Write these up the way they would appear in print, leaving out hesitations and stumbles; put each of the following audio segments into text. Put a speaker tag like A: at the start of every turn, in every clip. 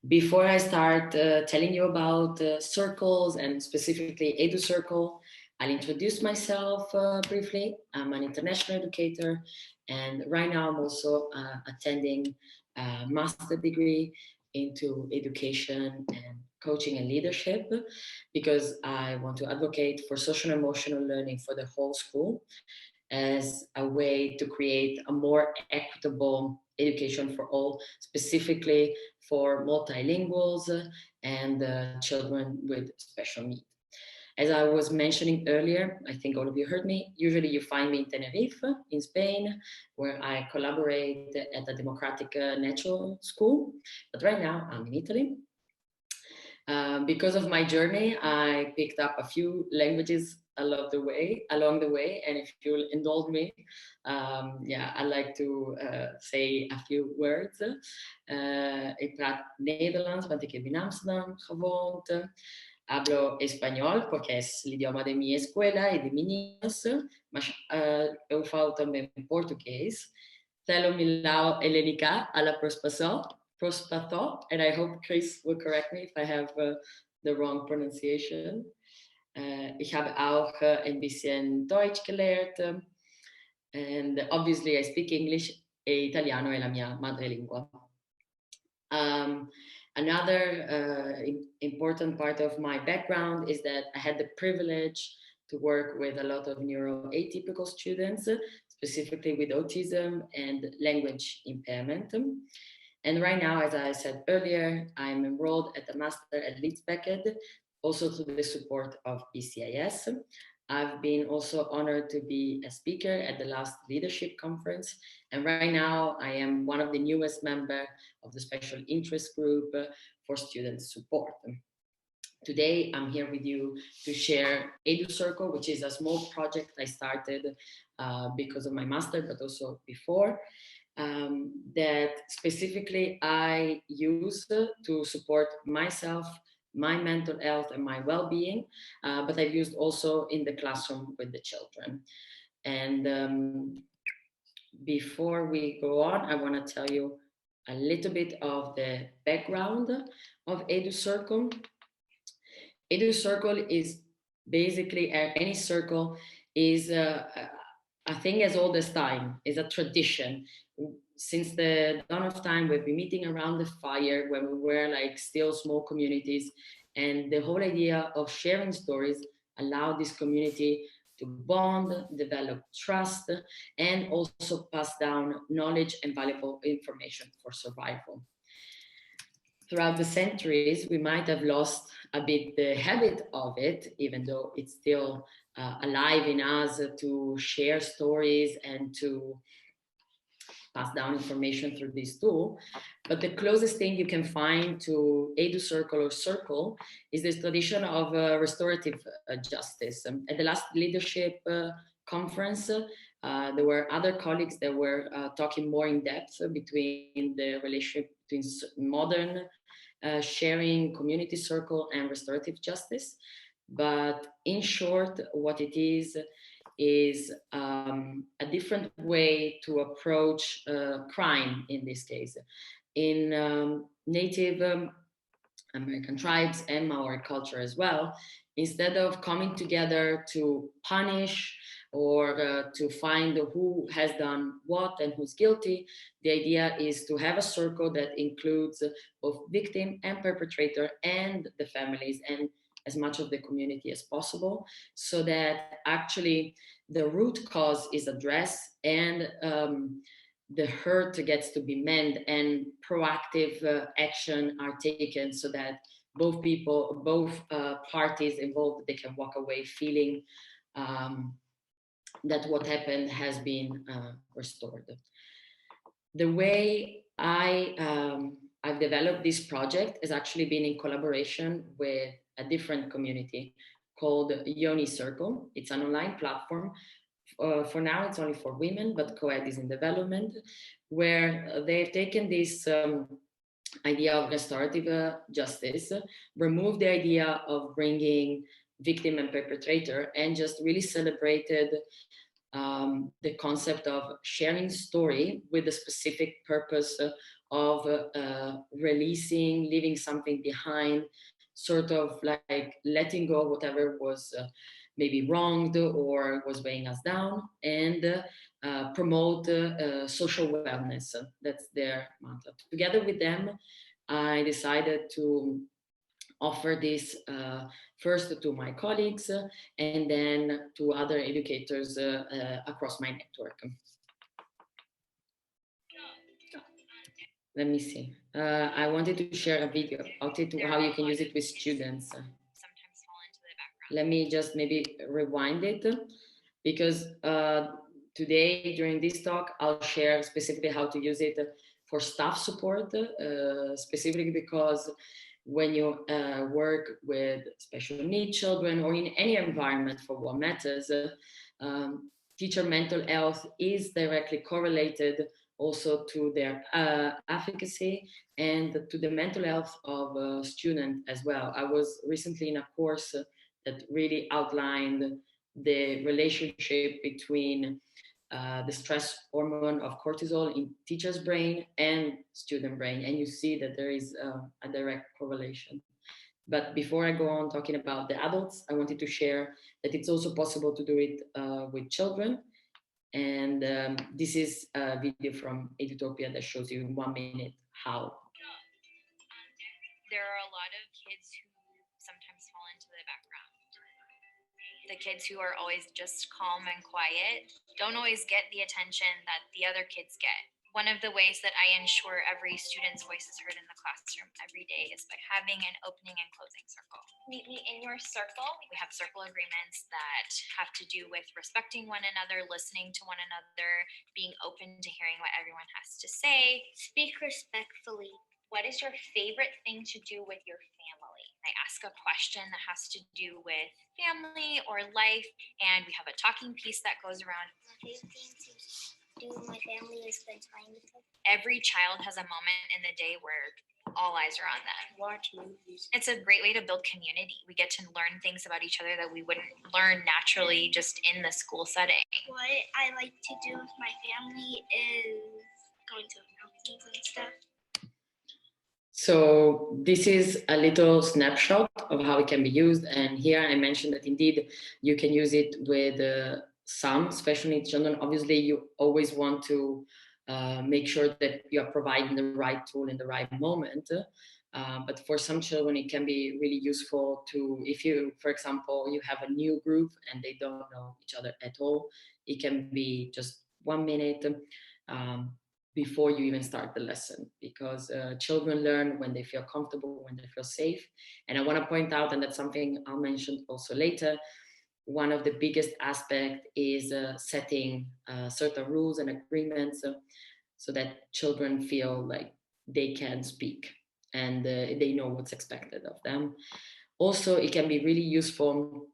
A: Before I start telling you about circles and specifically Edu Circle, I'll introduce myself briefly. I'm an international educator, and right now I'm also attending a master degree into education and coaching and leadership because I want to advocate for social and emotional learning for the whole school as a way to create a more equitable education for all, specifically for multilinguals and children with special needs. As I was mentioning earlier, I think all of you heard me, usually you find me in Tenerife, in Spain, where I collaborate at a democratic natural school. But right now I'm in Italy. Because of my journey, I picked up a few languages along the way, and if you'll indulge me, yeah, I like to say a few words. Ik praat Nederlands, want ik heb in Amsterdam gewoond. Hablo español, porque es el idioma de mi escuela y de mis niños, mas eu falo também português. Telo milau helenica a la prospathó, and I hope Chris will correct me if I have the wrong pronunciation. Ich habe auch ein bisschen Deutsch gelernt, and obviously I speak English e italiano è la mia madrelingua. Another important part of my background is that I had the privilege to work with a lot of neuroatypical students, specifically with autism and language impairment. And right now, as I said earlier, I'm enrolled at the Master at Leeds Beckett, also through the support of ECIS. I've been also honored to be a speaker at the last leadership conference. And right now I am one of the newest members of the special interest group for student support. Today, I'm here with you to share Edu Circle, which is a small project I started because of my master, but also before, that specifically I use to support myself, my mental health and my well-being, but I've used also in the classroom with the children. And before we go on, I want to tell you a little bit of the background of Edu Circle. Edu Circle is basically, any circle is a thing as old as time, is a tradition. Since the dawn of time, we've been meeting around the fire when we were like still small communities. And the whole idea of sharing stories allowed this community to bond, develop trust, and also pass down knowledge and valuable information for survival. Throughout the centuries, we might have lost a bit the habit of it, even though it's still alive in us to share stories and to pass down information through this tool. But the closest thing you can find to Edu Circle or Circle is this tradition of restorative justice. At the last leadership conference, there were other colleagues that were talking more in depth between the relationship between modern sharing, community circle, and restorative justice. But in short, what it is a different way to approach crime in this case. In Native American tribes and Maori culture as well, instead of coming together to punish or to find who has done what and who's guilty, the idea is to have a circle that includes both victim and perpetrator and the families and as much of the community as possible, so that actually the root cause is addressed and the hurt gets to be mended and proactive action are taken so that both parties involved, they can walk away feeling that what happened has been restored. The way I've developed this project has actually been in collaboration with a different community called Edu Circle. It's an online platform. For now, it's only for women, but co-ed is in development, where they've taken this idea of restorative justice, removed the idea of bringing victim and perpetrator, and just really celebrated the concept of sharing story with the specific purpose of releasing, leaving something behind, sort of like letting go of whatever was maybe wronged or was weighing us down, and promote social wellness. That's their mantra. Together with them, I decided to offer this first to my colleagues and then to other educators across my network. Let me see. I wanted to share a video about it, how you can use it with students. Let me just maybe rewind it, because today during this talk, I'll share specifically how to use it for staff support, specifically because when you work with special needs children or in any environment for what matters, teacher mental health is directly correlated also to their efficacy and to the mental health of a student as well. I was recently in a course that really outlined the relationship between the stress hormone of cortisol in teacher's brain and student brain, and you see that there is a direct correlation. But before I go on talking about the adults, I wanted to share that it's also possible to do it with children. And this is a video from Edutopia that shows you in 1 minute how.
B: There are a lot of kids who sometimes fall into the background. The kids who are always just calm and quiet don't always get the attention that the other kids get. One of the ways that I ensure every student's voice is heard in the classroom every day is by having an opening and closing circle. Meet me in your circle. We have circle agreements that have to do with respecting one another, listening to one another, being open to hearing what everyone has to say.
C: Speak respectfully.
B: What is your favorite thing to do with your family? I ask a question that has to do with family or life, and we have a talking piece that goes around.
C: My favorite thing to do with my family is spend time with them.
B: Every child has a moment in the day where all eyes are on them.
C: Watch movies.
B: It's a great way to build community. We get to learn things about each other that we wouldn't learn naturally just in the school setting.
C: What I like to do with my family is going to mountains and stuff.
A: So this is a little snapshot of how it can be used. And here I mentioned that indeed you can use it with some special needs children. Obviously, you always want to make sure that you are providing the right tool in the right moment. But for some children, it can be really useful to, if you, for example, you have a new group and they don't know each other at all, it can be just 1 minute before you even start the lesson, because children learn when they feel comfortable, when they feel safe. And I want to point out, and that's something I'll mention also later, one of the biggest aspects is setting certain rules and agreements so that children feel like they can speak and they know what's expected of them. Also, it can be really useful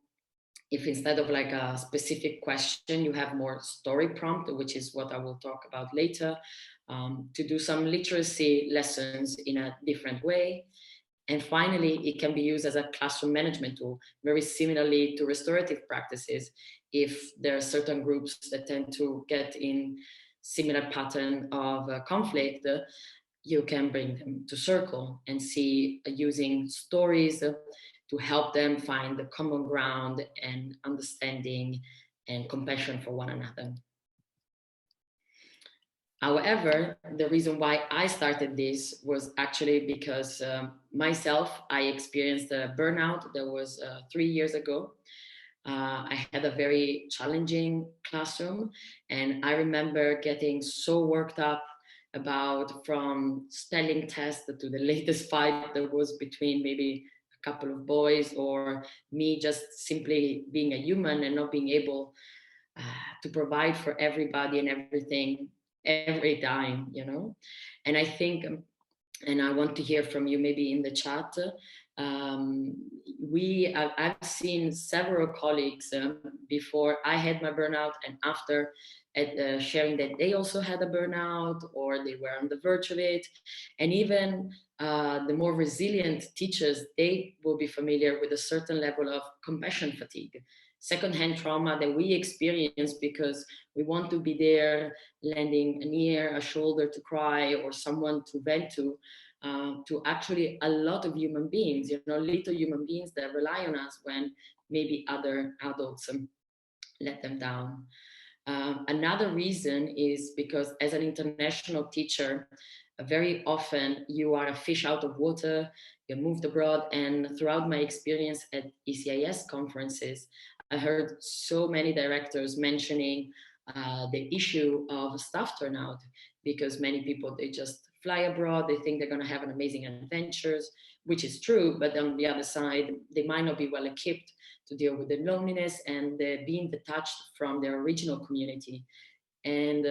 A: if instead of like a specific question, you have more story prompt, which is what I will talk about later, to do some literacy lessons in a different way. And finally, it can be used as a classroom management tool, very similarly to restorative practices. If there are certain groups that tend to get in similar pattern of conflict, you can bring them to circle and see using stories to help them find the common ground and understanding and compassion for one another. However, the reason why I started this was actually because myself, I experienced a burnout that was 3 years ago. I had a very challenging classroom, and I remember getting so worked up about from spelling test to the latest fight that was between maybe a couple of boys or me just simply being a human and not being able to provide for everybody and everything every time, you know. And I think, and I want to hear from you maybe in the chat, I've seen several colleagues before I had my burnout and after sharing that they also had a burnout or they were on the verge of it. And even the more resilient teachers, they will be familiar with a certain level of compassion fatigue, secondhand trauma that we experience because we want to be there, lending an ear, a shoulder to cry, or someone to vent to actually a lot of human beings, you know, little human beings that rely on us when maybe other adults let them down. Another reason is because as an international teacher, very often you are a fish out of water, you're moved abroad, and throughout my experience at ECIS conferences, I heard so many directors mentioning the issue of staff turnout, because many people, they just fly abroad, they think they're going to have an amazing adventures, which is true, but on the other side, they might not be well equipped to deal with the loneliness and being detached from their original community. And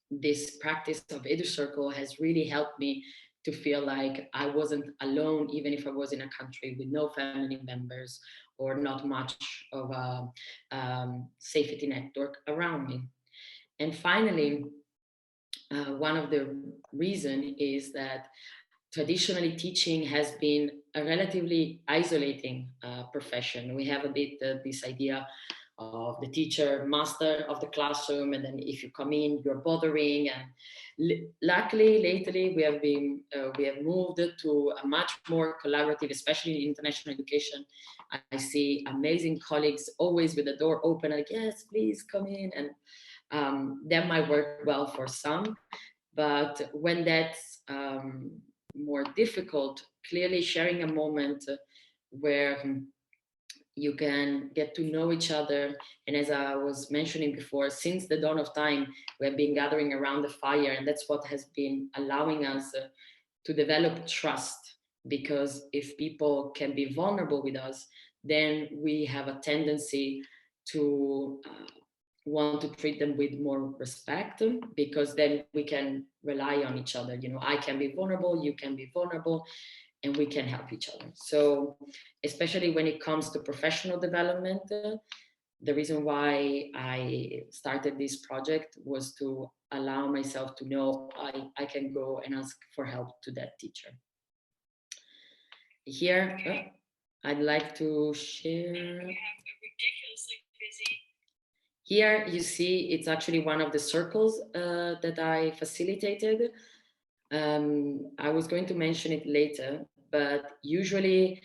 A: this practice of Educircle has really helped me to feel like I wasn't alone, even if I was in a country with no family members or not much of a safety network around me. And finally, one of the reasons is that traditionally teaching has been a relatively isolating profession. We have a bit this idea of the teacher, master of the classroom, and then if you come in, you're bothering. And luckily, lately, we have moved to a much more collaborative, especially in international education. I see amazing colleagues always with the door open, like, yes, please come in. And that might work well for some, but when that's more difficult, clearly sharing a moment where you can get to know each other. And as I was mentioning before, since the dawn of time, we have been gathering around the fire, and that's what has been allowing us to develop trust. Because if people can be vulnerable with us, then we have a tendency to want to treat them with more respect, because then we can rely on each other. You know, I can be vulnerable, you can be vulnerable, and we can help each other. So especially when it comes to professional development, the reason why I started this project was to allow myself to know I can go and ask for help to that teacher. Here, I'd like to share.
D: We have a ridiculously busy.
A: Here you see it's actually one of the circles that I facilitated. I was going to mention it later, but usually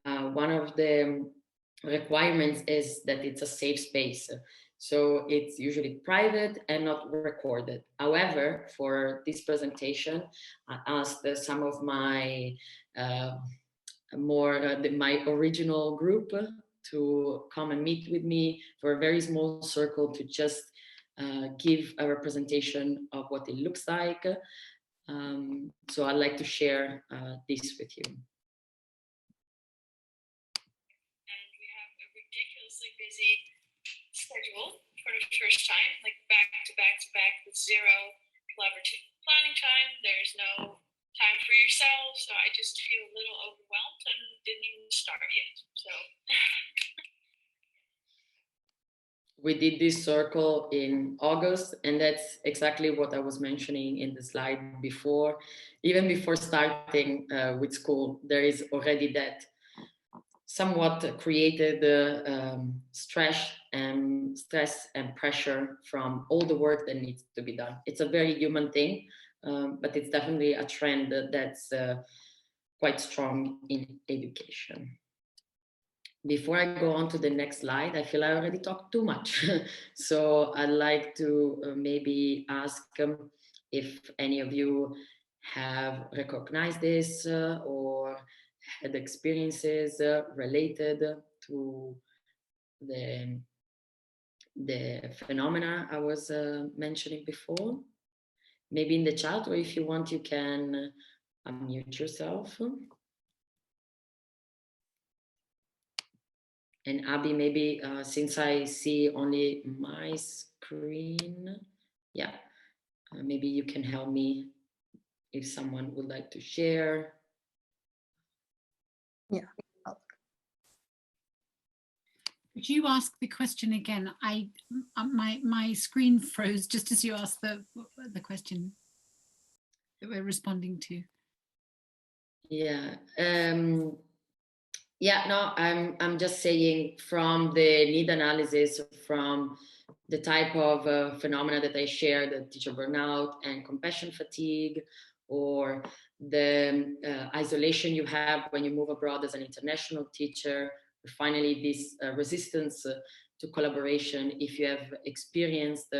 A: one of the requirements is that it's a safe space. So it's usually private and not recorded. However, for this presentation, I asked some of my my original group to come and meet with me for a very small circle to just give a representation of what it looks like. So I'd like to share this with you.
D: And we have a ridiculously busy schedule for the first time, like back to back to back with zero collaborative planning time. There's no time for yourself, so I just feel a little overwhelmed and didn't even start yet. So
A: we did this circle in August, and that's exactly what I was mentioning in the slide before. Even before starting with school, there is already that somewhat created stress and pressure from all the work that needs to be done. It's a very human thing, but it's definitely a trend that's quite strong in education. Before I go on to the next slide, I feel I already talked too much. So I'd like to maybe ask if any of you have recognized this or had experiences related to the phenomena I was mentioning before. Maybe in the chat, or if you want, you can unmute yourself. And Abby, maybe since I see only my screen, yeah, maybe you can help me if someone would like to share.
E: Yeah.
F: Could you ask the question again? My screen froze just as you asked the question that we're responding to.
A: Yeah. Yeah, no, I'm just saying from the need analysis, from the type of phenomena that I shared, the teacher burnout and compassion fatigue, or the isolation you have when you move abroad as an international teacher, or finally this resistance to collaboration, if you have experienced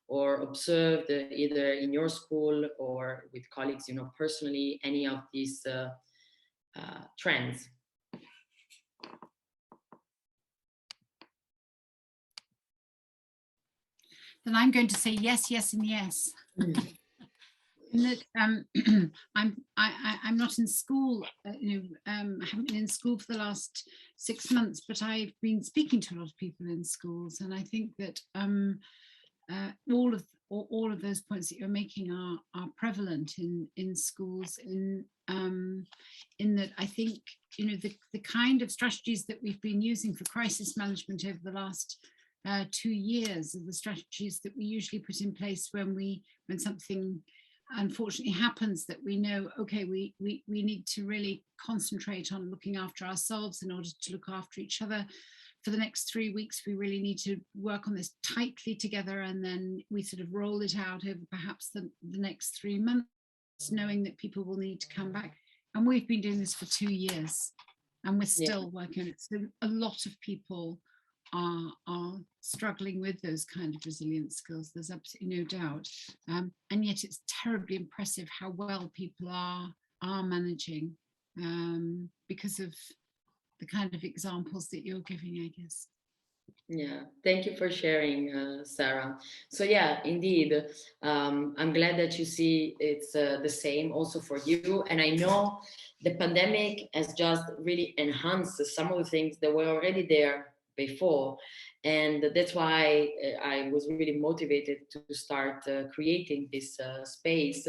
A: or observed either in your school or with colleagues, personally, any of these trends.
F: Then I'm going to say yes, yes, and yes. In that I'm not in school. I haven't been in school for the last 6 months, but I've been speaking to a lot of people in schools, and I think that all of those points that you're making are prevalent in schools. In that, I think the kind of strategies that we've been using for crisis management over the last 2 years are the strategies that we usually put in place when something unfortunately happens, that we know, okay, we need to really concentrate on looking after ourselves in order to look after each other. For the next 3 weeks, we really need to work on this tightly together, and then we sort of roll it out over perhaps the next 3 months, knowing that people will need to come back. And we've been doing this for 2 years, and we're still working on it. So a lot of people are struggling with those kind of resilience skills, there's absolutely no doubt, and yet it's terribly impressive how well people are managing, because of the kind of examples that you're giving, I guess.
A: Yeah, thank you for sharing, Sarah. So yeah, indeed, I'm glad that you see it's the same also for you. And I know the pandemic has just really enhanced some of the things that were already there before. And that's why I was really motivated to start creating this space,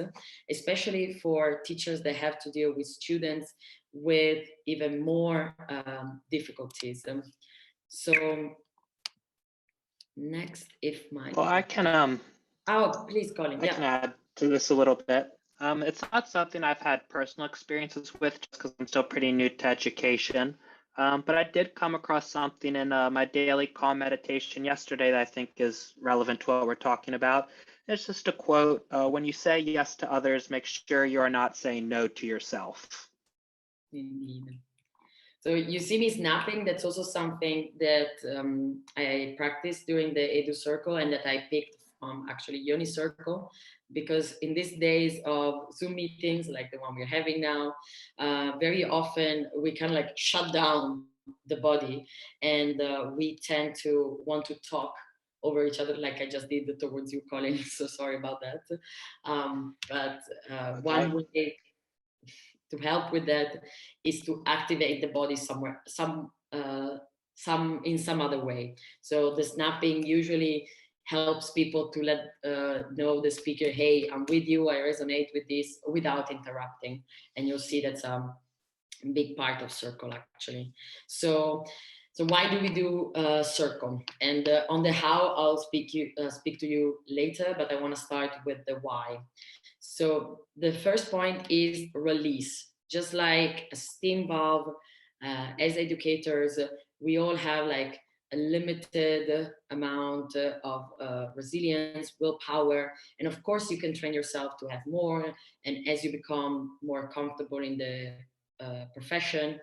A: especially for teachers that have to deal with students with even more difficulties. So next, if my...
E: Well, I can
A: Oh, please, Colin.
E: I can add to this a little bit. It's not something I've had personal experiences with, just because I'm still pretty new to education. But I did come across something in my daily calm meditation yesterday that I think is relevant to what we're talking about. It's just a quote: "When you say yes to others, make sure you are not saying no to yourself."
A: Indeed. So you see me snapping. That's also something that I practiced during the Edu Circle, and that I picked from actually Unicircle, because in these days of Zoom meetings like the one we're having now, very often we kind of like shut down the body, and we tend to want to talk over each other, like I just did towards you, Colin. So sorry about that. But one way to help with that is to activate the body somewhere, some in some other way. So the snapping usually helps people to let know the speaker, hey, I'm with you, I resonate with this, without interrupting. And you'll see that's a big part of Circle, actually. So why do we do Circle? And on the how, I'll speak to you later, but I want to start with the why. So the first point is release. Just like a steam valve, as educators, we all have like a limited amount of resilience, willpower, and of course you can train yourself to have more. And as you become more comfortable in the profession,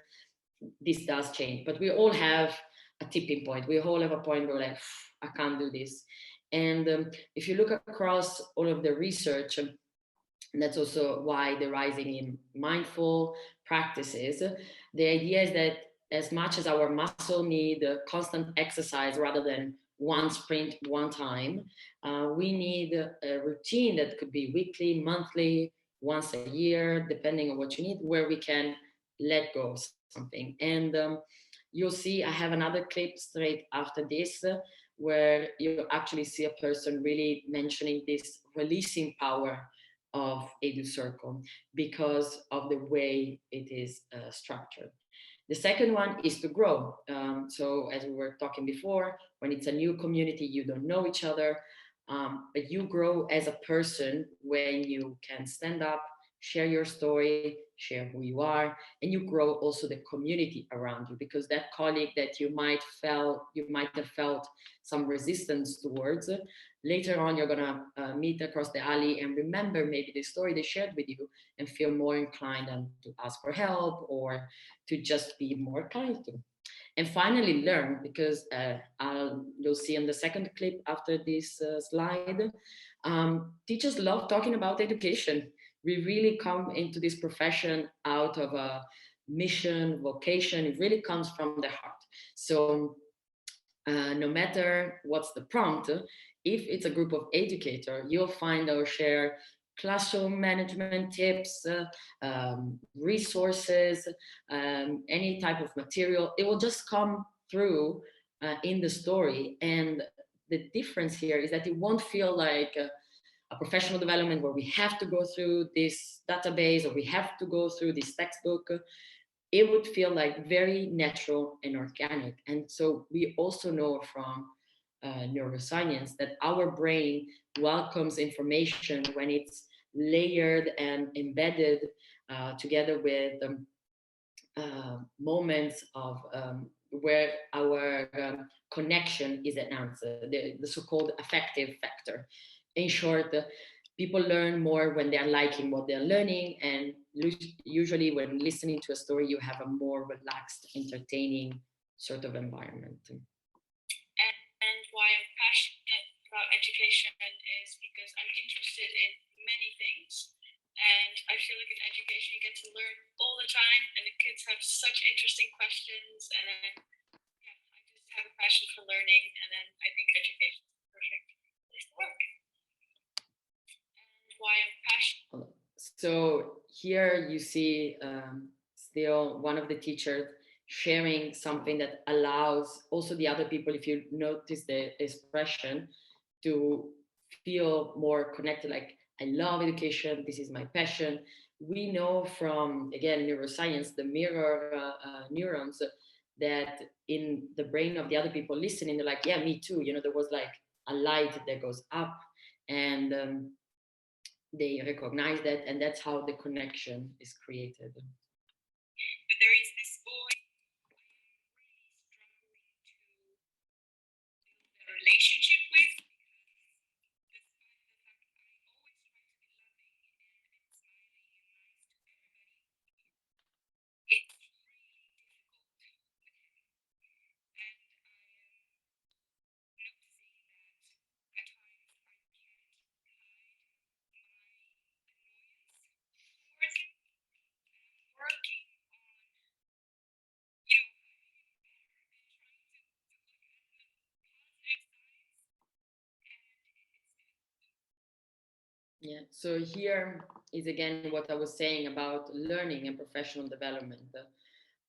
A: this does change. But we all have a tipping point. We all have a point where we're like, I can't do this. And if you look across all of the research, and that's also why the rising in mindful practices, the idea is that as much as our muscle need constant exercise rather than one sprint, one time, we need a routine that could be weekly, monthly, once a year, depending on what you need, where we can let go of something. And you'll see, I have another clip straight after this, where you actually see a person really mentioning this releasing power of Educircle because of the way it is structured. The second one is to grow. So as we were talking before, when it's a new community, you don't know each other, but you grow as a person when you can stand up, share your story, share who you are, and you grow also the community around you, because that colleague that you might have felt some resistance towards, later on you're gonna meet across the alley and remember maybe the story they shared with you and feel more inclined to ask for help or to just be more kind to. And finally, learn, because you'll see in the second clip after this slide, teachers love talking about education. We really come into this profession out of a mission, vocation. It really comes from the heart. So no matter what's the prompt, if it's a group of educators, you'll find or share classroom management tips, resources, any type of material. It will just come through in the story. And the difference here is that it won't feel like a professional development where we have to go through this database or we have to go through this textbook. It would feel like very natural and organic. And so we also know from neuroscience that our brain welcomes information when it's layered and embedded together with moments of where our connection is enhanced, the so-called affective factor. In short, people learn more when they're liking what they're learning, and usually when listening to a story, you have a more relaxed, entertaining sort of environment.
D: And why I'm passionate about education is because I'm interested in many things, and I feel like in education you get to learn all the time, and the kids have such interesting questions, and then I just have a passion for learning, and then I think education is the perfect place to work. Why I'm passionate.
A: So here you see still one of the teachers sharing something that allows also the other people, if you notice the expression, to feel more connected, like, I love education, this is my passion. We know from, again, neuroscience, the mirror neurons, that in the brain of the other people listening, they're like, yeah, me too. You know, there was like a light that goes up, and they recognize that, and that's how the connection is created.
D: But there is this boy struggling to build a relationship with.
A: Yeah, so here is again what I was saying about learning and professional development.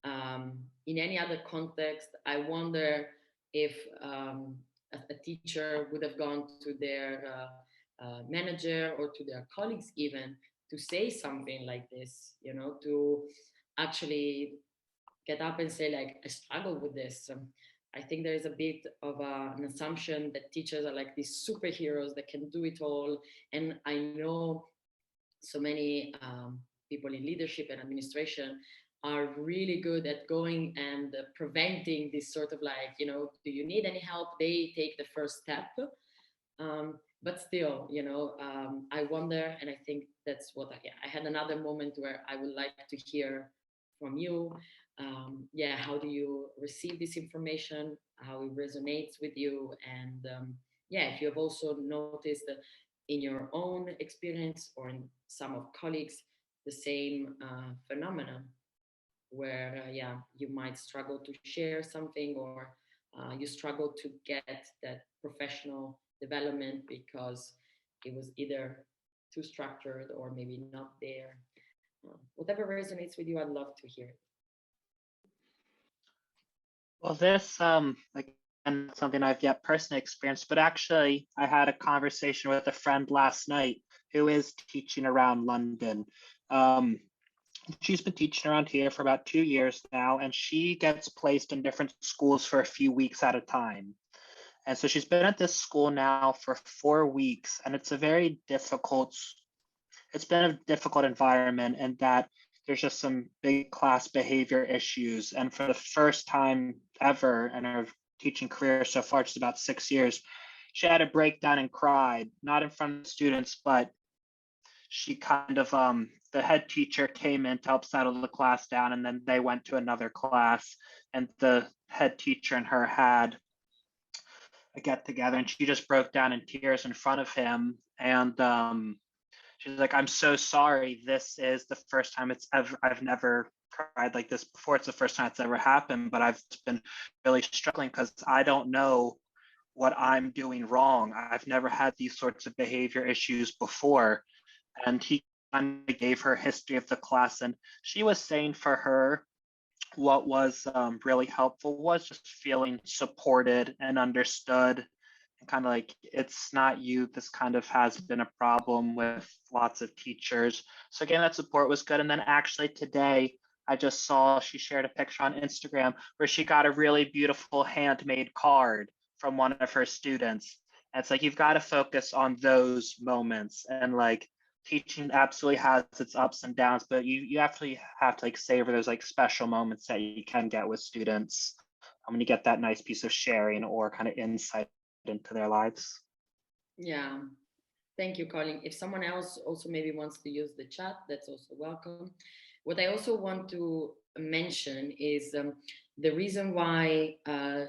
A: In any other context, I wonder if a teacher would have gone to their manager or to their colleagues even to say something like this, you know, to actually get up and say, like, I struggle with this. I think there is a bit of an assumption that teachers are like these superheroes that can do it all. And I know so many people in leadership and administration are really good at going and preventing this sort of, like, you know, do you need any help? They take the first step. But still, you know, I wonder, and I think that's what I had another moment where I would like to hear from you. How do you receive this information, how it resonates with you, and if you have also noticed that in your own experience or in some of colleagues the same phenomenon where you might struggle to share something, or you struggle to get that professional development because it was either too structured or maybe not there. Whatever resonates with you, I'd love to hear it.
E: Well, this again, something I've yet personally experienced, but actually I had a conversation with a friend last night who is teaching around London. She's been teaching around here for about 2 years now, and she gets placed in different schools for a few weeks at a time. And so she's been at this school now for 4 weeks, and it's been a difficult environment, and that there's just some big class behavior issues. And for the first time ever in her teaching career so far, just about 6 years, she had a breakdown and cried, not in front of students, but she kind of, the head teacher came in to help settle the class down, and then they went to another class, and the head teacher and her had a get together, and she just broke down in tears in front of him. And she's like, "I'm so sorry. This is the first time I've never cried like this before. It's the first time it's ever happened, but I've been really struggling because I don't know what I'm doing wrong. I've never had these sorts of behavior issues before." And he kind of gave her history of the class, and she was saying for her, what was really helpful was just feeling supported and understood, and kind of like, it's not you, this kind of has been a problem with lots of teachers. So again, that support was good. And then actually today, I just saw she shared a picture on Instagram where she got a really beautiful handmade card from one of her students. And it's like, you've got to focus on those moments. And like, teaching absolutely has its ups and downs, but you actually have to like savor those like special moments that you can get with students when you get that nice piece of sharing or kind of insight into their lives.
A: Yeah, thank you, Colin. If someone else also maybe wants to use the chat, that's also welcome. What I also want to mention is the reason why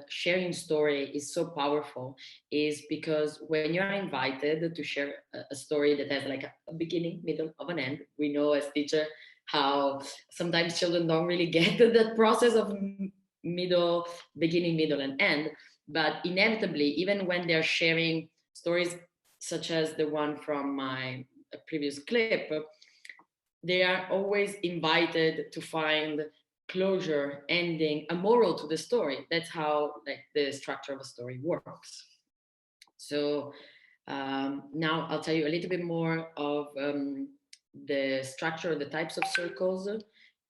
A: sharing story is so powerful is because when you're invited to share a story that has like a beginning, middle, of an end, we know as teacher how sometimes children don't really get that process of middle, beginning, middle, and end. But inevitably, even when they're sharing stories such as the one from my previous clip, they are always invited to find closure, ending, a moral to the story. That's how like the structure of a story works. So now I'll tell you a little bit more of the structure, the types of circles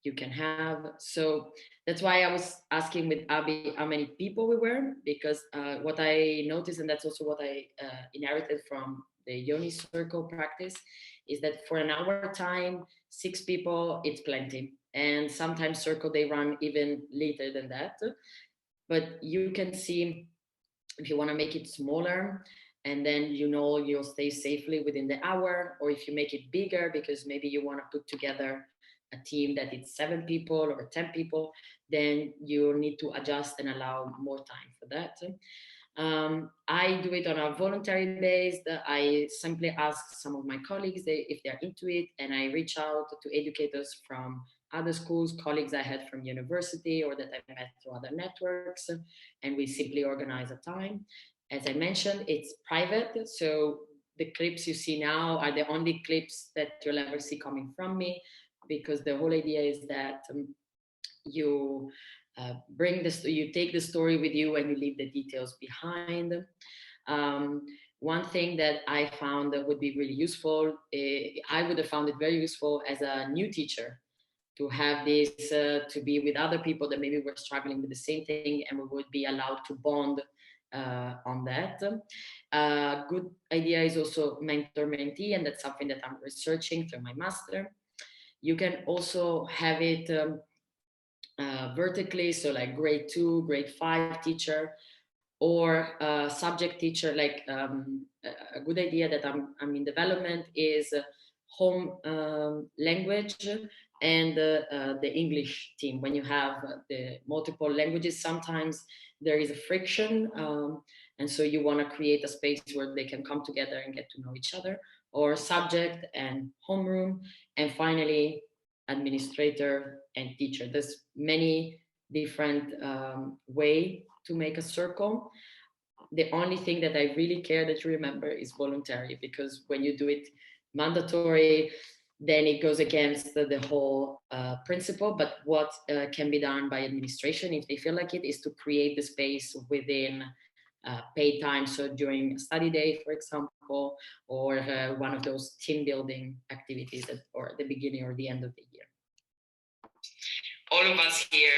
A: you can have. So that's why I was asking with Abby how many people we were, because what I noticed, and that's also what I inherited from the Educircle practice, is that for an hour time, 6 people, it's plenty. And sometimes circle, they run even later than that. But you can see if you want to make it smaller, and then you'll stay safely within the hour, or if you make it bigger because maybe you want to put together a team that it's 7 people or 10 people, then you need to adjust and allow more time for that. I do it on a voluntary basis. I simply ask some of my colleagues if they're into it, and I reach out to educators from other schools, colleagues I had from university or that I met through other networks, and we simply organize a time. As I mentioned, it's private, so the clips you see now are the only clips that you'll ever see coming from me, because the whole idea is that you you take the story with you and you leave the details behind. One thing that I found that would be really useful, I would have found it very useful as a new teacher to have this, to be with other people that maybe were struggling with the same thing, and we would be allowed to bond on that. Good idea is also mentor-mentee, and that's something that I'm researching through my master. You can also have it vertically, so like grade 2, grade 5 teacher, or subject teacher. Like a good idea that I'm in development is home language and the English team. When you have the multiple languages, sometimes there is a friction, and so you want to create a space where they can come together and get to know each other, or subject and homeroom, and finally administrator and teacher. There's many different way to make a circle. The only thing that I really care that you remember is voluntary, because when you do it mandatory, then it goes against the whole principle. But what can be done by administration, if they feel like it, is to create the space within paid time. So during a study day, for example, or one of those team building activities or at the beginning or the end of the year. All of us here,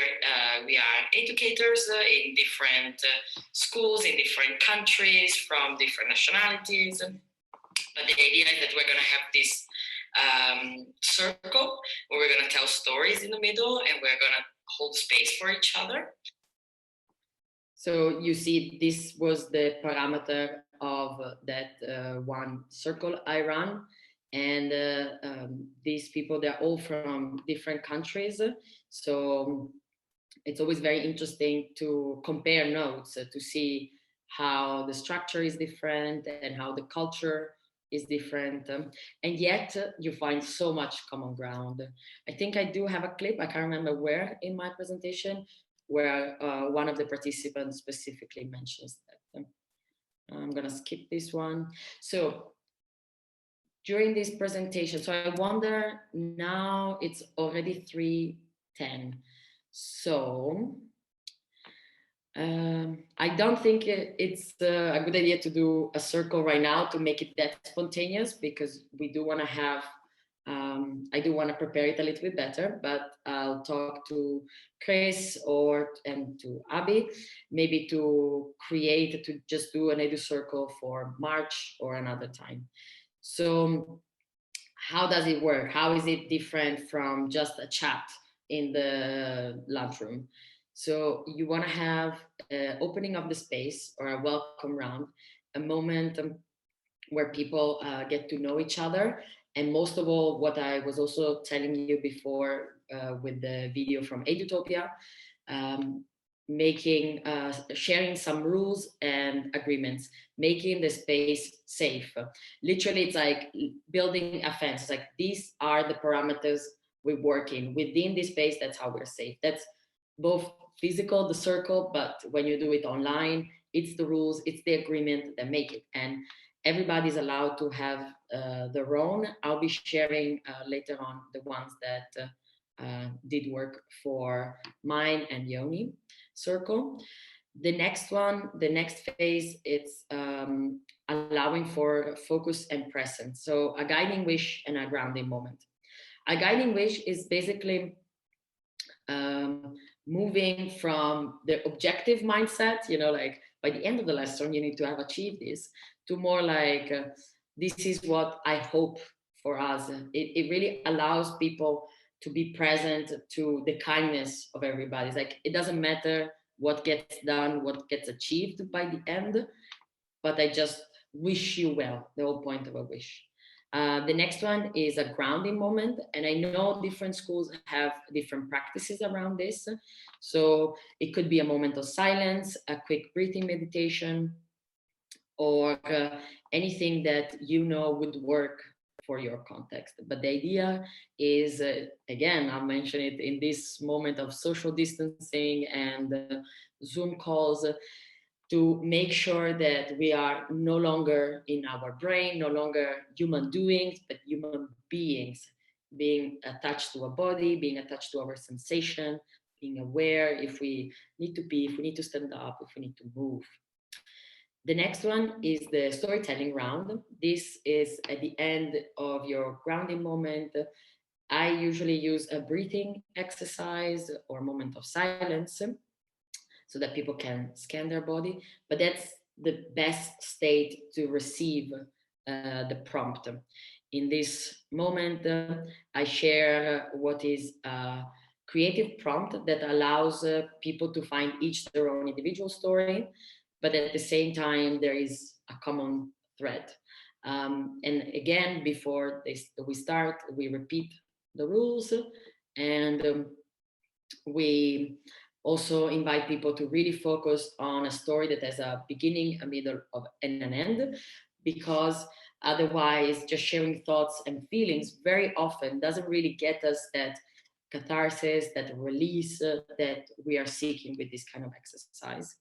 A: we are educators in different schools, in different countries, from different nationalities. But the idea is that we're going to have this circle where we're going to tell stories in the middle and we're going to hold space for each other. So you see, this was the parameter of that one circle I run. And these people, they're all from different countries. So it's always very interesting to compare notes to see how the structure is different and how the culture is different. And yet you find so much common ground. I think I do have a clip, I can't remember where in my presentation, where one of the participants specifically mentions that. I'm gonna skip this one. So during this presentation, so I wonder, now it's already 3:10. So I don't think it's a good idea to do a circle right now to make it that spontaneous, because we do want to have, I do want to prepare it a little bit better, but I'll talk to Chris and to Abby, maybe to just do an Edu Circle for March or another time. So how does it work? How is it different from just a chat in the lunchroom? So you want to have an opening of the space or a welcome round, a moment where people get to know each other. And most of all, what I was also telling you before with the video from Edutopia, sharing some rules and agreements, making the space safe. Literally, it's like building a fence. It's like, these are the parameters we work in. Within this space, that's how we're safe. That's both physical, the circle, but when you do it online, it's the rules, it's the agreement that make it. And everybody's allowed to have their own. I'll be sharing later on the ones that did work for mine and Yoni circle. The next phase, it's allowing for focus and presence. So a guiding wish and a grounding moment. A guiding wish is basically moving from the objective mindset, like by the end of the lesson, you need to have achieved this, to more like, this is what I hope for us. It really allows people to be present to the kindness of everybody. It's like, it doesn't matter what gets done, what gets achieved by the end, but I just wish you well, the whole point of a wish. The next one is a grounding moment. And I know different schools have different practices around this. So it could be a moment of silence, a quick breathing meditation, or anything that would work for your context. But the idea is, again, I'll mention it in this moment of social distancing and Zoom calls, to make sure that we are no longer in our brain, no longer human doings, but human beings, being attached to a body, being attached to our sensation, being aware if we need to pee, if we need to stand up, if we need to move. The next one is the storytelling round. This is at the end of your grounding moment. I usually use a breathing exercise or moment of silence, so that people can scan their body. But that's the best state to receive the prompt. In this moment, I share what is a creative prompt that allows people to find each their own individual story, but at the same time, there is a common thread. And again, before we start, we repeat the rules, and we also invite people to really focus on a story that has a beginning, a middle, and an end, because otherwise just sharing thoughts and feelings very often doesn't really get us that catharsis, that release that we are seeking with this kind of exercise.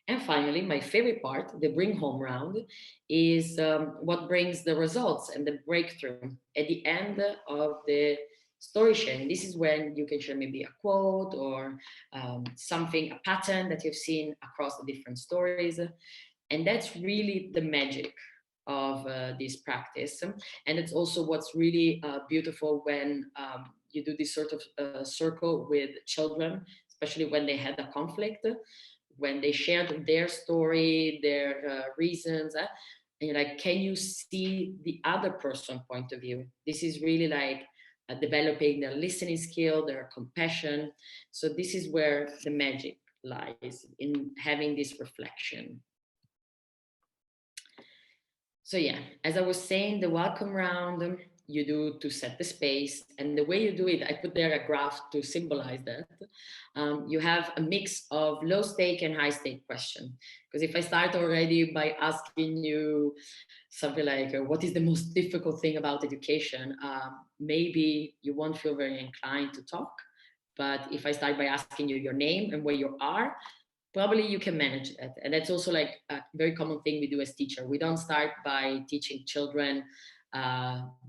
A: And finally, my favorite part, the bring home round, is what brings the results and the breakthrough at the end of the story sharing. This is when you can share maybe a quote or something, a pattern that you've seen across the different stories. And that's really the magic of this practice. And it's also what's really beautiful when you do this sort of circle with children, especially when they had a conflict, when they shared their story, their reasons. and you're like, can you see the other person's point of view? This is really like developing their listening skill, their compassion. So this is where the magic lies, in having this reflection. So yeah, as I was saying, the welcome round you do to set the space, and the way you do it, I put there a graph to symbolize that. You have a mix of low stake and high stake question. Because if I start already by asking you something like, what is the most difficult thing about education? Maybe you won't feel very inclined to talk. But if I start by asking you your name and where you are, probably you can manage that. And that's also like a very common thing we do as teacher. We don't start by teaching children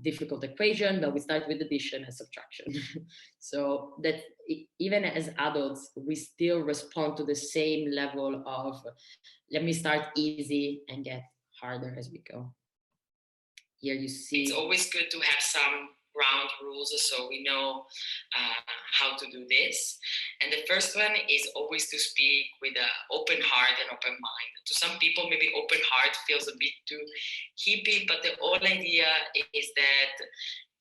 A: difficult equation, but we start with addition and subtraction. So that even as adults, we still respond to the same level of, let me start easy and get harder as we go. Here you see. It's always good to have some ground rules so we know how to do this. And the first one is always to speak with an open heart and open mind. To some people, maybe open heart feels a bit too hippie, but the whole idea is that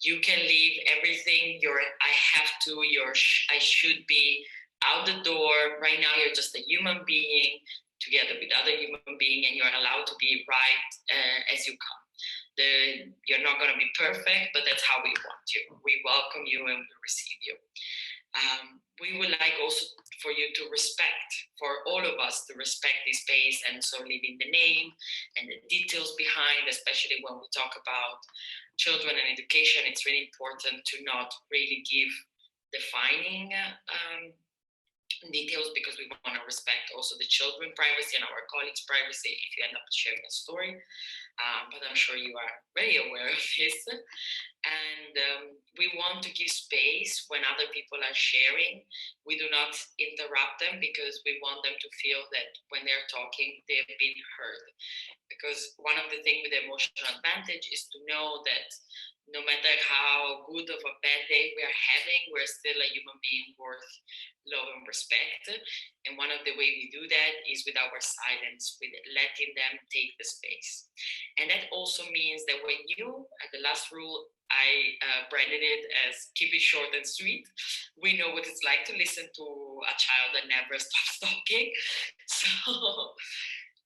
A: you can leave everything, I have to, I should be out the door. Right now, you're just a human being together with other human being, and you're allowed to be right as you come. You're not going to be perfect, but that's how we want you. We welcome you and we receive you. We would like also for you to respect, for all of us to respect this space, and so leaving the name and the details behind, especially when we talk about children and education, it's really important to not really give defining details, because we want to respect also the children's privacy and our colleagues' privacy if you end up sharing a story. But I'm sure you are very aware of this. And we want to give space when other people are sharing. We do not interrupt them, because we want them to feel that when they're talking, they've been heard. Because one of the things with the emotional advantage is to know that no matter how good of a bad day we are having, we're still a human being worth love and respect. And one of the ways we do that is with our silence, with letting them take the space. And that also means that when you, at the last rule, I branded it as keep it short and sweet. We know what it's like to listen to a child that never stops talking. So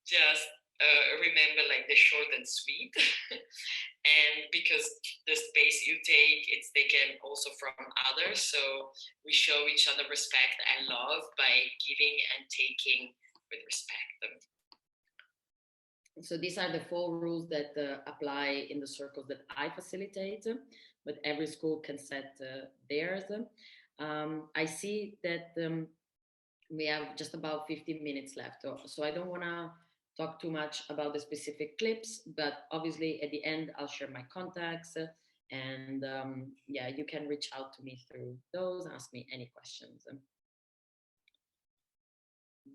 A: just remember like the short and sweet. And because the space you take, it's taken also from others. So we show each other respect and love by giving and taking with respect. So these are the 4 rules that apply in the circles that I facilitate, but every school can set theirs. I see that we have just about 15 minutes left. So I don't want to talk too much about the specific clips, but obviously at the end, I'll share my contacts, and yeah, you can reach out to me through those, ask me any questions.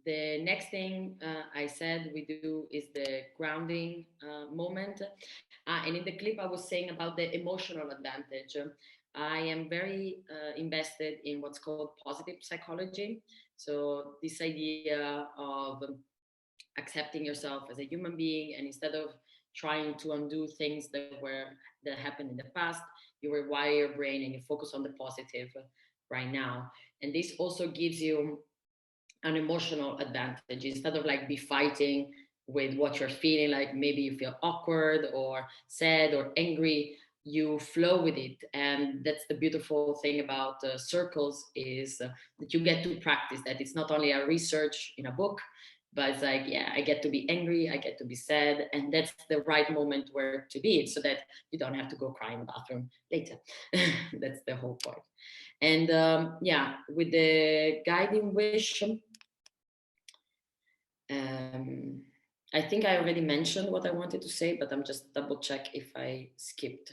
A: The next thing I said we do is the grounding moment. And in the clip, I was saying about the emotional advantage. I am very invested in what's called positive psychology. So this idea of accepting yourself as a human being, and instead of trying to undo things that happened in the past, you rewire your brain and you focus on the positive right now. And this also gives you an emotional advantage. Instead of like be fighting with what you're feeling, like maybe you feel awkward or sad or angry, you flow with it. And that's the beautiful thing about circles, is that you get to practice that. It's not only a research in a book, but it's like, yeah, I get to be angry, I get to be sad, and that's the right moment where to be, so that you don't have to go cry in the bathroom later. That's the whole point. And yeah, with the guiding wish, I think I already mentioned what I wanted to say, but I'm just double check if I skipped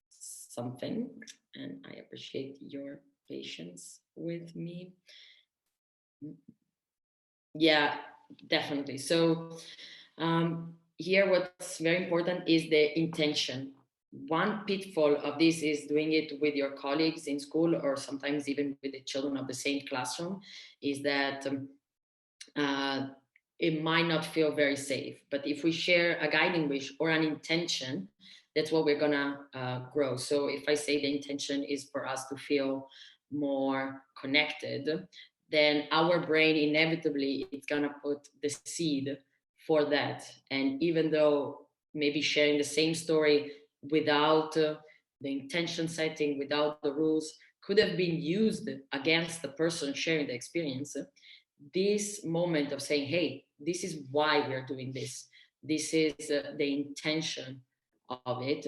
A: something, and I appreciate your patience with me. Yeah, definitely. So here what's very important is the intention. One pitfall of this is doing it with your colleagues in school, or sometimes even with the children of the same classroom, is that it might not feel very safe. But if we share a guiding wish or an intention, that's what we're gonna grow. So if I say the intention is for us to feel more connected, then our brain inevitably is gonna put the seed for that. And even though maybe sharing the same story without the intention setting, without the rules, could have been used against the person sharing the experience, this moment of saying, hey, this is why we're doing this, this is the intention of it,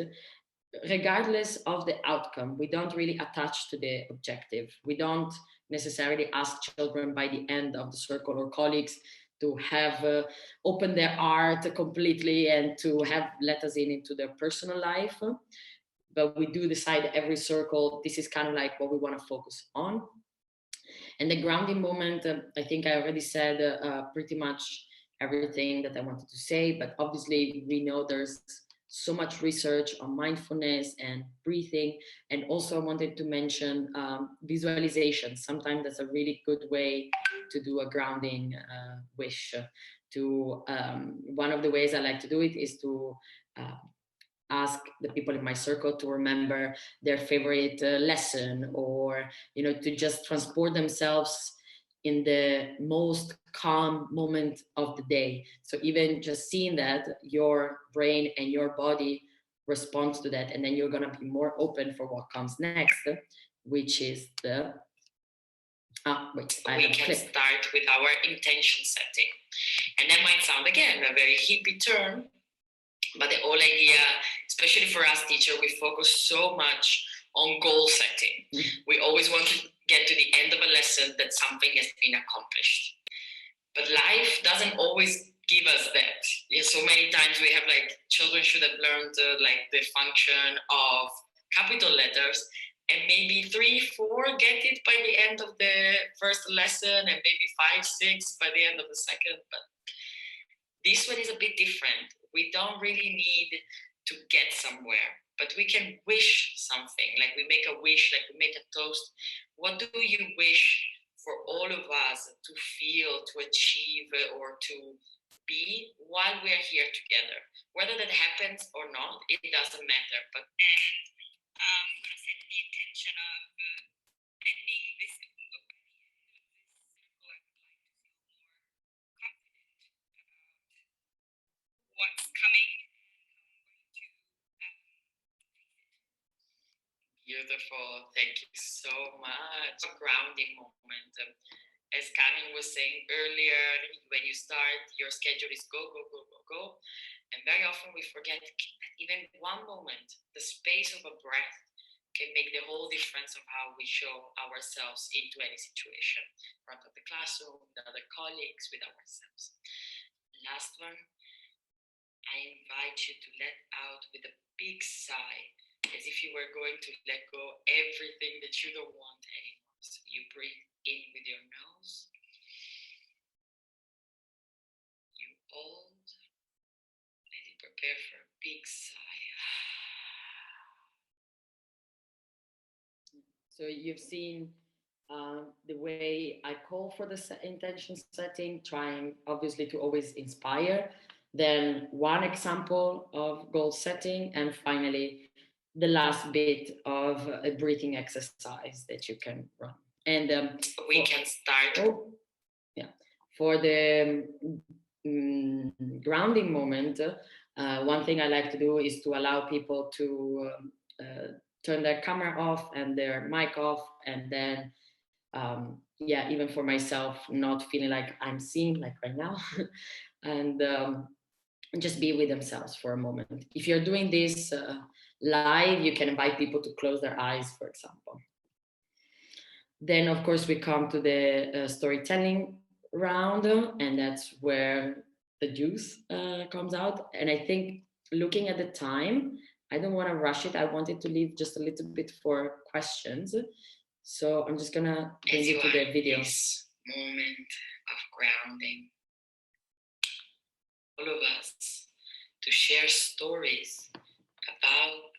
A: regardless of the outcome, we don't really attach to the objective. We don't necessarily ask children by the end of the circle or colleagues to have opened their art completely and to have let us in into their personal life. But we do decide every circle, this is kind of like what we want to focus on. And the grounding moment, I think I already said pretty much everything that I wanted to say, but obviously we know there's so much research on mindfulness and breathing. And also I wanted to mention visualization. Sometimes that's a really good way to do a grounding wish. One of the ways I like to do it is to ask the people in my circle to remember their favorite lesson, or to just transport themselves in the most calm moment of the day. So even just seeing that, your brain and your body responds to that, and then you're going to be more open for what comes next, which is the
G: we can start with our intention setting. And that might sound, again, a very hippie term, but the whole idea, especially for us teachers, we focus so much on goal setting. We always want to get to the end of a lesson that something has been accomplished. But life doesn't always give us that. So many times we have children should have learned the function of capital letters, and maybe 3, 4 get it by the end of the first lesson, and maybe 5, 6 by the end of the second. But this one is a bit different. We don't really need to get somewhere, but we can wish something. Like we make a wish, like we make a toast. What do you wish for all of us to feel, to achieve, or to be while we are here together? Whether that happens or not, it doesn't matter. But
B: I set the intention of ending this circle. I would like to feel more confident about what's coming.
G: Beautiful. Thank you so much. A grounding moment. As Karen was saying earlier, when you start, your schedule is go, go, go, go, go. And very often we forget even one moment, the space of a breath can make the whole difference of how we show ourselves into any situation, in front of the classroom, with other colleagues, with ourselves. Last one, I invite you to let out with a big sigh, as if you were going to let go everything that you don't want anymore. So you breathe in with your nose, you hold, and you prepare for a big sigh.
A: So you've seen the way I call for the intention setting, trying obviously to always inspire. Then one example of goal setting, and finally the last bit of a breathing exercise that you can run. And
G: we can start.
A: For the grounding moment, one thing I like to do is to allow people to turn their camera off and their mic off, and then even for myself, not feeling like I'm seen like right now, and just be with themselves for a moment. If you're doing this live, you can invite people to close their eyes, for example. Then of course we come to the storytelling round, and that's where the juice comes out. And I think, looking at the time, I don't want to rush it. I wanted to leave just a little bit for questions. So I'm just gonna bring you to the video.
G: This moment of grounding, all of us, to share stories about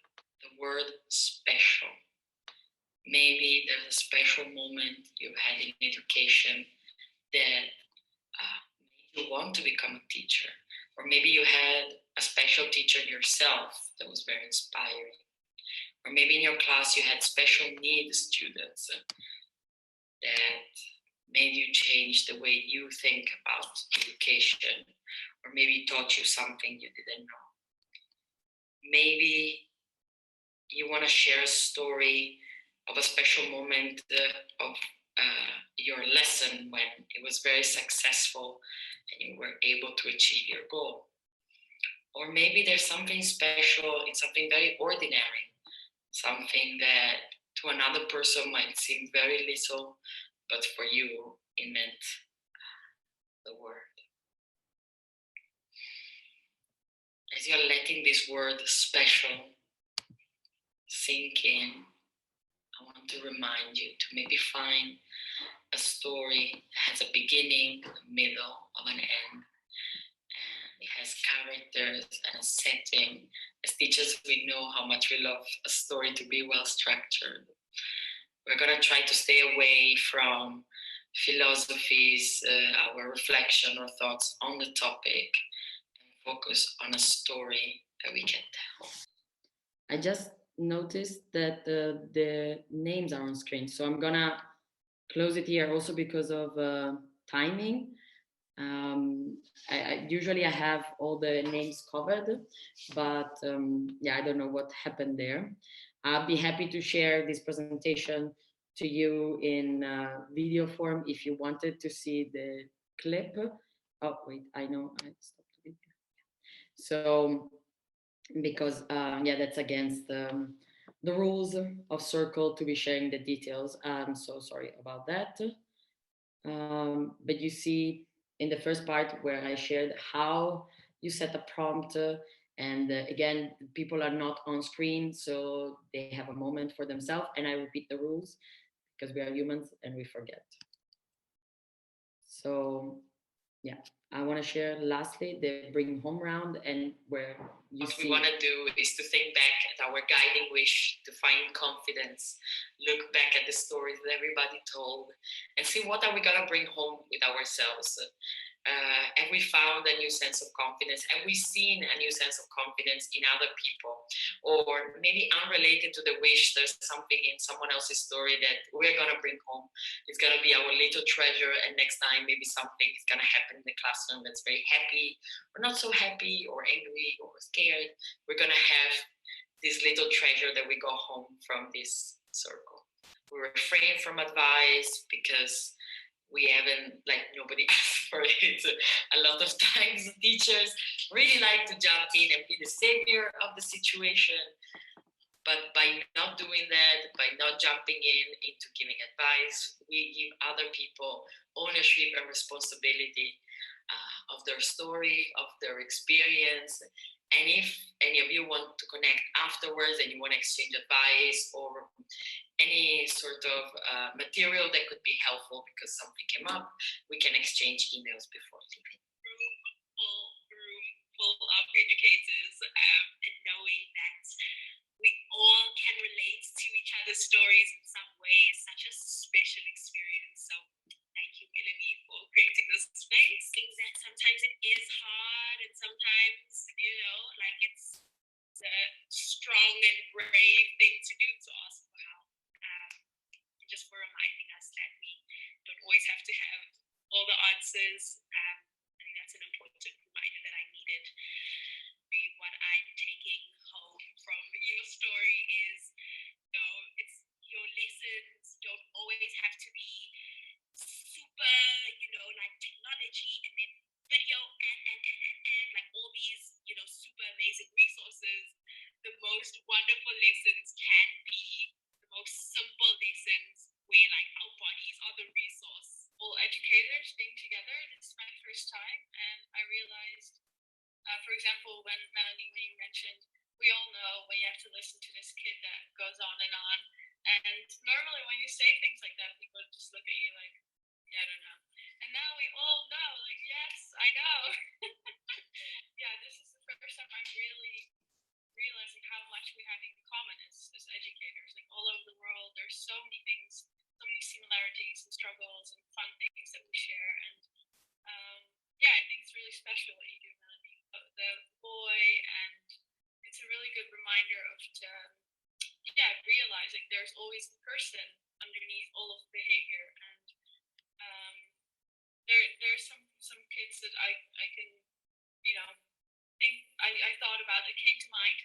G: the word special. Maybe there's a special moment you had in education that made you want to become a teacher. Or maybe you had a special teacher yourself that was very inspiring. Or maybe in your class you had special needs students that made you change the way you think about education, or maybe taught you something you didn't know. Maybe you want to share a story of a special moment of your lesson when it was very successful and you were able to achieve your goal. Or maybe there's something special in something very ordinary, something that to another person might seem very little, but for you, it meant the word. As you're letting this word special sink in, I want to remind you to maybe find a story that has a beginning, a middle, of an end. And it has characters and a setting. As teachers, we know how much we love a story to be well structured. We're going to try to stay away from philosophies, our reflection or thoughts on the topic, and focus on a story that we can tell. I just noticed that the names are on screen, so I'm going to close it here also because of timing. I usually have all the names covered, but yeah, I don't know what happened there. I'll be happy to share this presentation to you in video form if you wanted to see the clip. Oh, wait, I know I stopped the video. So, because yeah, that's against the rules of Circle to be sharing the details. I'm so sorry about that. But you see in the first part where I shared how you set a prompt, and again, people are not on screen, so they have a moment for themselves, and I repeat the rules because we are humans and we forget. So yeah, I want to share lastly the bring home round, and where you what we want to do is to think back at our guiding wish to find confidence, look back at the stories that everybody told, and see what are we going to bring home with ourselves. Have we found a new sense of confidence? Have we seen a new sense of confidence in other people? Or maybe unrelated to the wish, there's something in someone else's story that we're going to bring home. It's going to be our little treasure, and next time maybe something is going to happen in the classroom that's very happy, or not so happy, or angry, or scared. We're going to have this little treasure that we go home from this circle. We refrain from advice because we haven't, like, nobody asked for it. A lot of times teachers really like to jump in and be the savior of the situation. But by not doing that, by not jumping into giving advice, we give other people ownership and responsibility of their story, of their experience. And if any of you want to connect afterwards and you want to exchange advice or any sort of material that could be helpful because something came up, we can exchange emails before leaving.
D: Full of educators and knowing that we all can relate to each other's stories in some way is such a special experience. So thank you, Melany, for creating this space. Things that sometimes it is hard and sometimes, you know, like it's a strong and brave thing to do to ask for help. Just for reminding us that we don't always have to have all the answers. I think that's an important reminder that I needed. What I'm taking home from your story is, you know, it's your lessons don't always have to be super, you know, like technology and then video and like all these, you know, super amazing resources. The most wonderful lessons can be the most simple lessons where like our bodies are the resource. All educators being together, this is my first time, and I realized, for example, when Melany, when you mentioned, we all know when you have to listen to this kid that goes on, and normally when you say things like that, people just look at you like, yeah, I don't know. And now we all know, like, yes, I know. Yeah, this is the first time I'm really realizing how much we have in common as educators. Like all over the world, there's so many things, so many similarities and struggles and fun things that we share. And yeah, I think it's really special what you do, Melanie. The boy, and it's a really good reminder of realizing there's always a person underneath all of the behavior, and there's some kids that I can think I thought about that came to mind,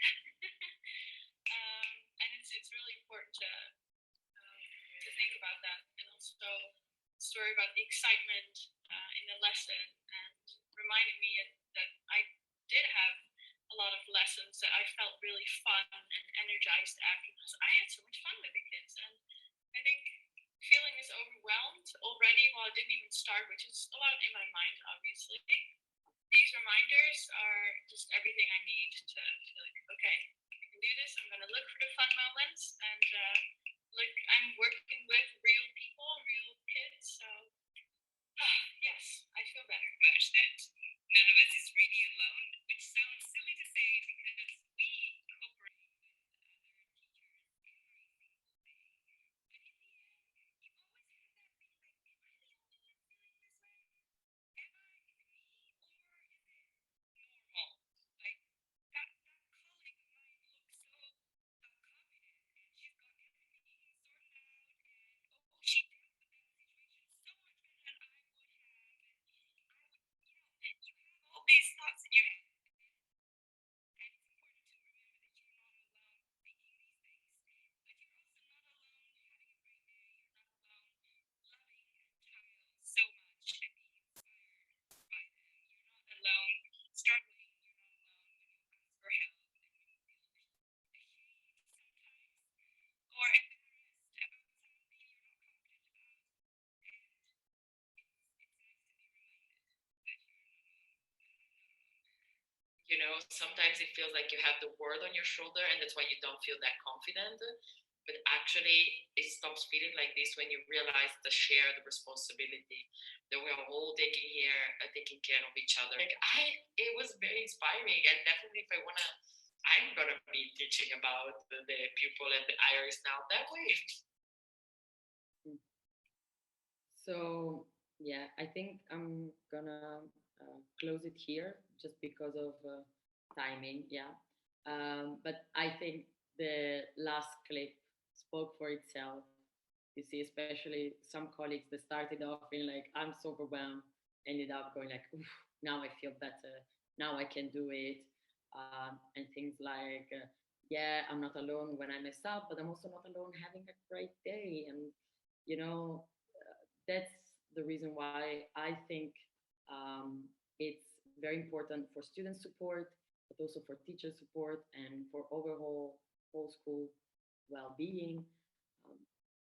D: and it's really important to think about that, and also the story about the excitement in the lesson, and reminded me that I did have a lot of lessons that I felt really fun and energized after, because I had so much fun with the kids. And I think feeling is overwhelmed already while it didn't even start, which is a lot in my mind, obviously. These reminders are just everything I need to feel like, okay, I can do this. I'm going to look for the fun moments, and look, I'm working with real people, real kids. So yes, I feel better.
H: Much that none of us is really alone, which sounds silly to say because we cooperate with other these thoughts in your head. And it's important to remember that you're not alone thinking these things, but you're also not alone having a great day. You're not alone loving a child so much and being inspired by them. You're not alone struggling. You're not alone when you ask for help and when you feel ashamed sometimes or embarrassed about something you're not confident about. And it's nice to be reminded that you're not alone.
G: Sometimes it feels like you have the world on your shoulder, and that's why you don't feel that confident. But actually, it stops feeling like this when you realize the shared responsibility that we are all taking care of each other. It was very inspiring, and definitely, if I'm gonna be teaching about the pupil and the iris now that way.
A: So yeah, I think I'm gonna close it here just because of timing. Yeah, but I think the last clip spoke for itself. You see, especially some colleagues that started off feeling like I'm so overwhelmed, ended up going like, oof, now I feel better. Now I can do it, and things like, yeah, I'm not alone when I mess up, but I'm also not alone having a great day, and you know that's the reason why I think it's very important for student support, but also for teacher support and for overall whole school well-being, um,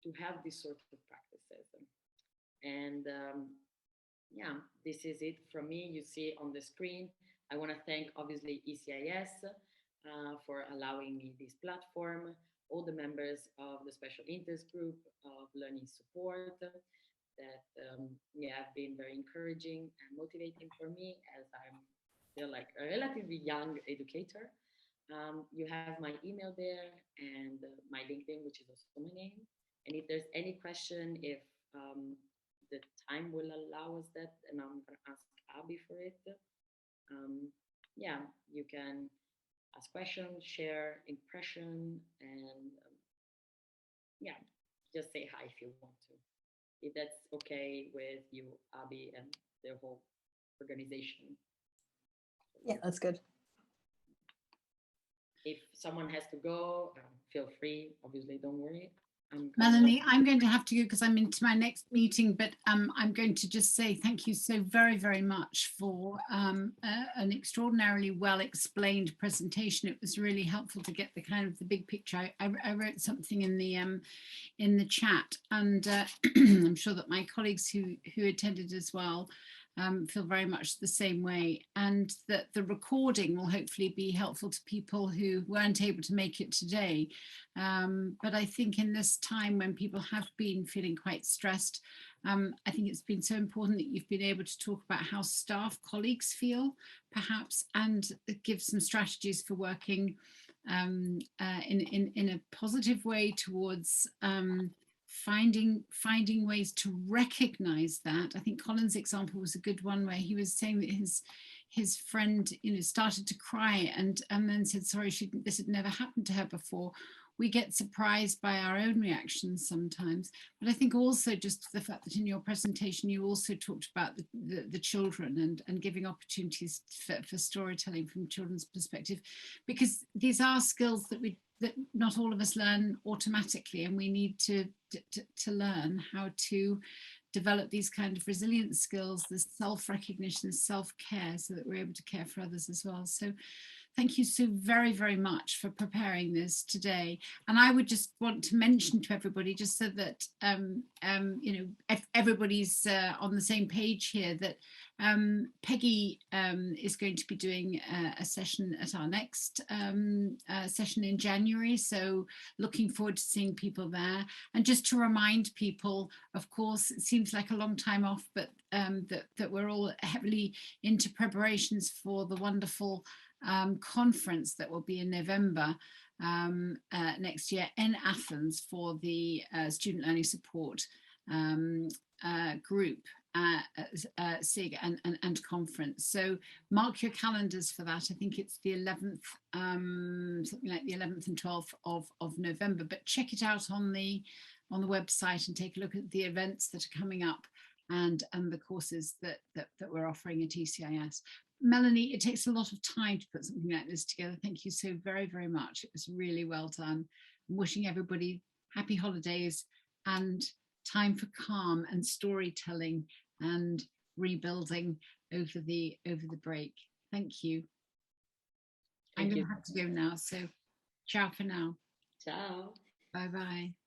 A: to have these sorts of practices. And yeah, this is it from me. You see on the screen. I want to thank obviously ECIS for allowing me this platform, all the members of the special interest group of learning support that have been very encouraging and motivating for me as I'm still like a relatively young educator. You have my email there and my LinkedIn, which is also my name. And if there's any question, if the time will allow us that, and I'm going to ask Abby for it. You can ask questions, share impression, and just say hi if you want to. If that's okay with you, Abby, and the whole organization.
I: Yeah, that's good.
A: If someone has to go, feel free. Obviously, don't worry.
F: Melany, I'm going to have to go because I'm into my next meeting, but I'm going to just say thank you so very, very much for an extraordinarily well explained presentation. It was really helpful to get the kind of the big picture. I wrote something in the chat, and I'm sure that my colleagues who attended as well feel very much the same way, and that the recording will hopefully be helpful to people who weren't able to make it today. But I think in this time when people have been feeling quite stressed, I think it's been so important that you've been able to talk about how staff, colleagues feel, perhaps, and give some strategies for working in a positive way towards finding ways to recognize that. I think Colin's example was a good one, where he was saying that his friend, you know, started to cry and then said, sorry, this had never happened to her before. We get surprised by our own reactions sometimes. But I think also just the fact that in your presentation, you also talked about the children and giving opportunities for storytelling from children's perspective, because these are skills that not all of us learn automatically, and we need to learn how to develop these kind of resilience skills, the self-recognition, self-care, so that we're able to care for others as well. So thank you so very, very much for preparing this today. And I would just want to mention to everybody, just so that you know, everybody's on the same page here, that Peggy is going to be doing a session at our next session in January. So looking forward to seeing people there. And just to remind people, of course, it seems like a long time off, but that we're all heavily into preparations for the wonderful conference that will be in November next year in Athens for the Student Learning Support group, SIG and conference. So mark your calendars for that. I think it's the 11th, something like the 11th and 12th of November, but check it out on the website and take a look at the events that are coming up and the courses that we're offering at ECIS. Melany, it takes a lot of time to put something like this together. Thank you so very, very much. It was really well done. I'm wishing everybody happy holidays and time for calm and storytelling and rebuilding over the break. Thank you. I'm going to have to go now. So ciao for now.
A: Ciao.
F: Bye-bye.